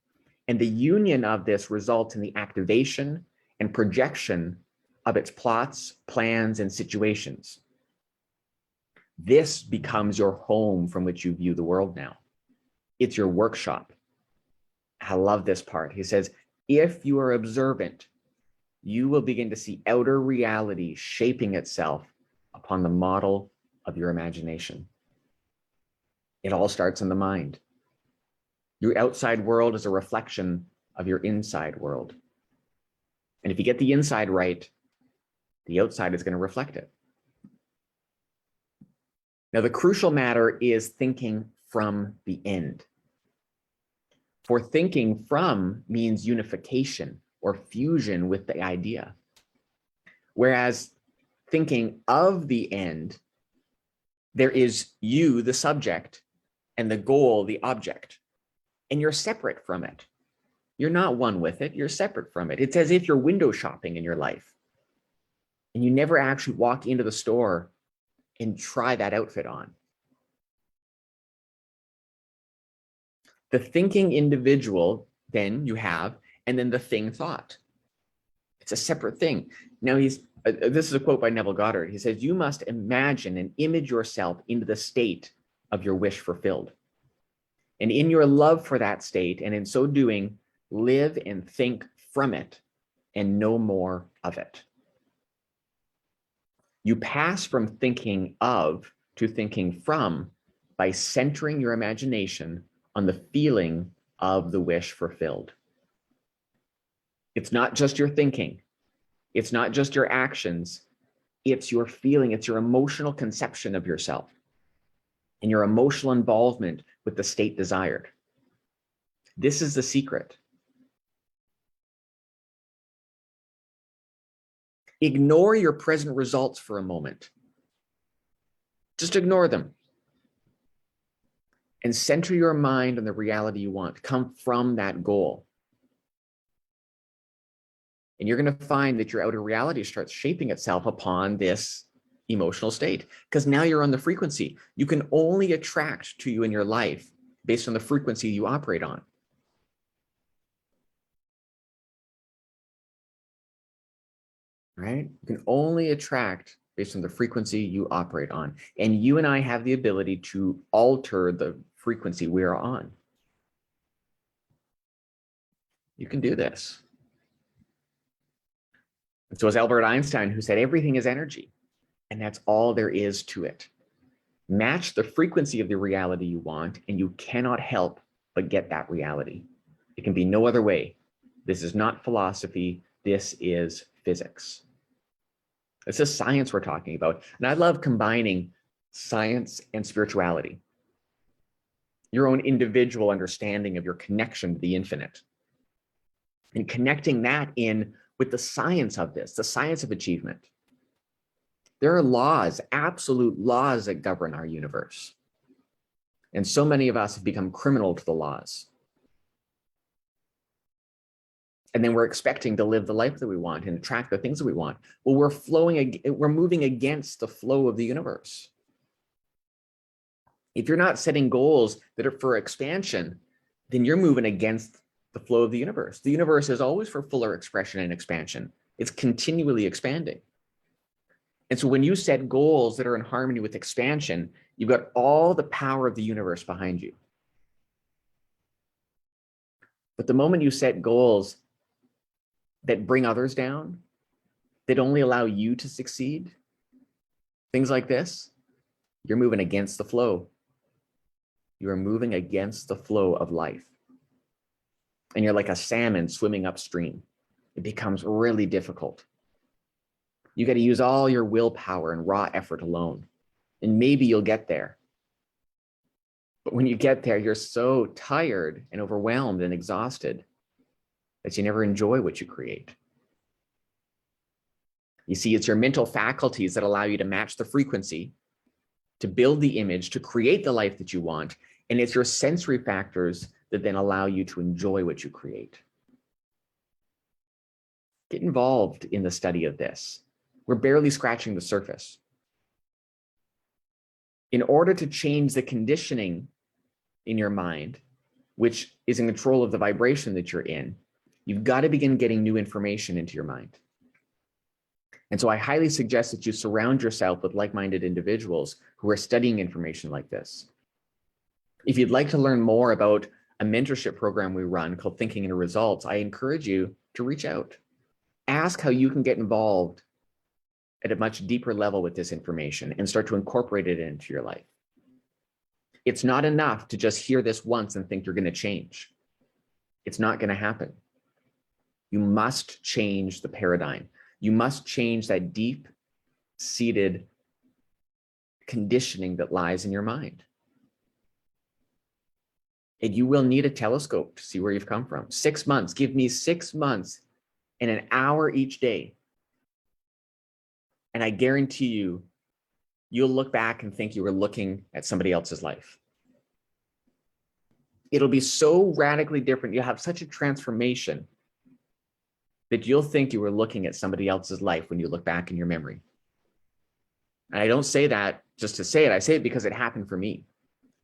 And the union of this results in the activation and projection of its plots, plans, and situations. This becomes your home from which you view the world now. It's your workshop. I love this part. He says, if you are observant, you will begin to see outer reality shaping itself upon the model of your imagination. It all starts in the mind. Your outside world is a reflection of your inside world. And if you get the inside right, the outside is going to reflect it. Now, the crucial matter is thinking from the end. For thinking from means unification or fusion with the idea. Whereas thinking of the end, there is you, the subject, and the goal, the object. And you're separate from it. You're not one with it, you're separate from it. It's as if you're window shopping in your life. And you never actually walk into the store and try that outfit on. The thinking individual, then you have, and then the thing thought. It's a separate thing. Now this is a quote by Neville Goddard. He says, you must imagine and image yourself into the state of your wish fulfilled. And in your love for that state, and in so doing, live and think from it and no more of it. You pass from thinking of to thinking from by centering your imagination on the feeling of the wish fulfilled. It's not just your thinking. It's not just your actions. It's your feeling. It's your emotional conception of yourself and your emotional involvement with the state desired. This is the secret. Ignore your present results for a moment. Just ignore them. And center your mind on the reality you want. Come from that goal. And you're going to find that your outer reality starts shaping itself upon this emotional state, because now you're on the frequency. You can only attract to you in your life based on the frequency you operate on. Right? You can only attract based on the frequency you operate on. And you and I have the ability to alter the frequency we are on. You can do this. And so it's Albert Einstein who said, everything is energy, and that's all there is to it. Match the frequency of the reality you want, and you cannot help but get that reality. It can be no other way. This is not philosophy. This is physics. This is science we're talking about. And I love combining science and spirituality. Your own individual understanding of your connection to the infinite. And connecting that in with the science of this, the science of achievement. There are laws, absolute laws that govern our universe. And so many of us have become criminal to the laws. And then we're expecting to live the life that we want and attract the things that we want. Well, we're moving against the flow of the universe. If you're not setting goals that are for expansion, then you're moving against the flow of the universe. The universe is always for fuller expression and expansion. It's continually expanding. And so when you set goals that are in harmony with expansion, you've got all the power of the universe behind you. But the moment you set goals that bring others down, that only allow you to succeed, things like this, you're moving against the flow. You are moving against the flow of life. And you're like a salmon swimming upstream. It becomes really difficult. You got to use all your willpower and raw effort alone. And maybe you'll get there. But when you get there, you're so tired and overwhelmed and exhausted that you never enjoy what you create. You see, it's your mental faculties that allow you to match the frequency, to build the image, to create the life that you want. And it's your sensory factors that then allow you to enjoy what you create. Get involved in the study of this. We're barely scratching the surface. In order to change the conditioning in your mind, which is in control of the vibration that you're in, you've got to begin getting new information into your mind. And so I highly suggest that you surround yourself with like-minded individuals who are studying information like this. If you'd like to learn more about a mentorship program we run called Thinking into Results, I encourage you to reach out. Ask how you can get involved at a much deeper level with this information and start to incorporate it into your life. It's not enough to just hear this once and think you're going to change. It's not going to happen. You must change the paradigm. You must change that deep-seated conditioning that lies in your mind. And you will need a telescope to see where you've come from. 6 months. Give me 6 months and an hour each day. And I guarantee you, you'll look back and think you were looking at somebody else's life. It'll be so radically different. You'll have such a transformation that you'll think you were looking at somebody else's life when you look back in your memory. And I don't say that just to say it. I say it because it happened for me.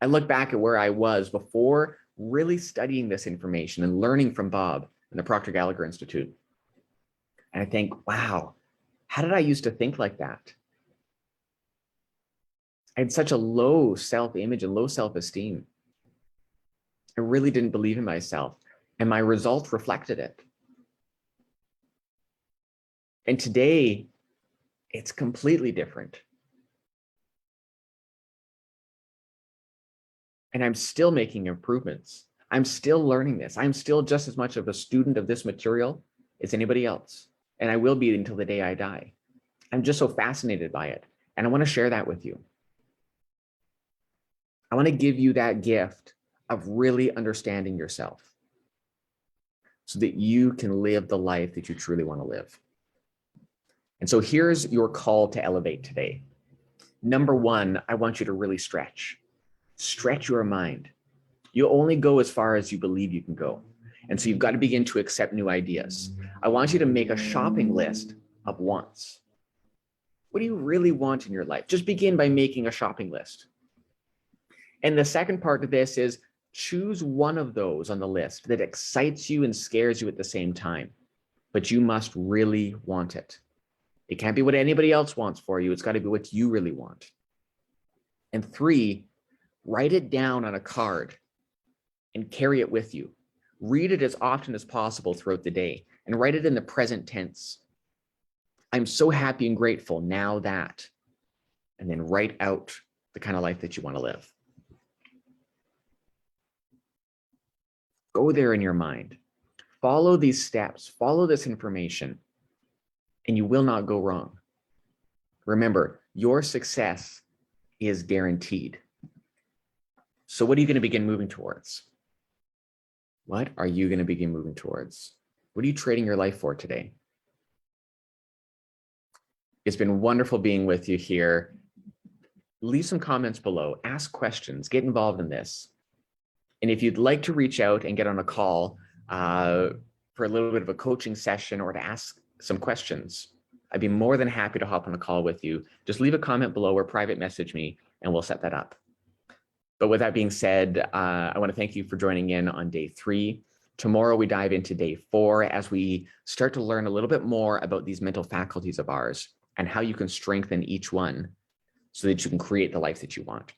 I look back at where I was before really studying this information and learning from Bob and the Proctor Gallagher Institute. And I think, wow, how did I used to think like that? I had such a low self-image and low self-esteem. I really didn't believe in myself, and my results reflected it. And today, it's completely different. And I'm still making improvements. I'm still learning this. I'm still just as much of a student of this material as anybody else. And I will be until the day I die. I'm just so fascinated by it. And I want to share that with you. I want to give you that gift of really understanding yourself so that you can live the life that you truly want to live. And so here's your call to elevate today. Number one, I want you to really stretch your mind. You only go as far as you believe you can go. And so you've got to begin to accept new ideas. I want you to make a shopping list of wants. What do you really want in your life? Just begin by making a shopping list. And the second part of this is choose one of those on the list that excites you and scares you at the same time, but you must really want it. It can't be what anybody else wants for you. It's got to be what you really want. And three, write it down on a card and carry it with you. Read it as often as possible throughout the day and write it in the present tense. I'm so happy and grateful now that, and then write out the kind of life that you want to live. Go there in your mind. Follow these steps, follow this information, and you will not go wrong. Remember, your success is guaranteed. So what are you going to begin moving towards? What are you going to begin moving towards? What are you trading your life for today? It's been wonderful being with you here. Leave some comments below, ask questions, get involved in this. And if you'd like to reach out and get on a call for a little bit of a coaching session or to ask some questions, I'd be more than happy to hop on a call with you. Just leave a comment below or private message me and we'll set that up. But with that being said, I want to thank you for joining in on day 3. Tomorrow we dive into day 4 as we start to learn a little bit more about these mental faculties of ours and how you can strengthen each one so that you can create the life that you want.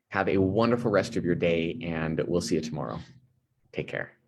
Have a wonderful rest of your day, and we'll see you tomorrow. Take care.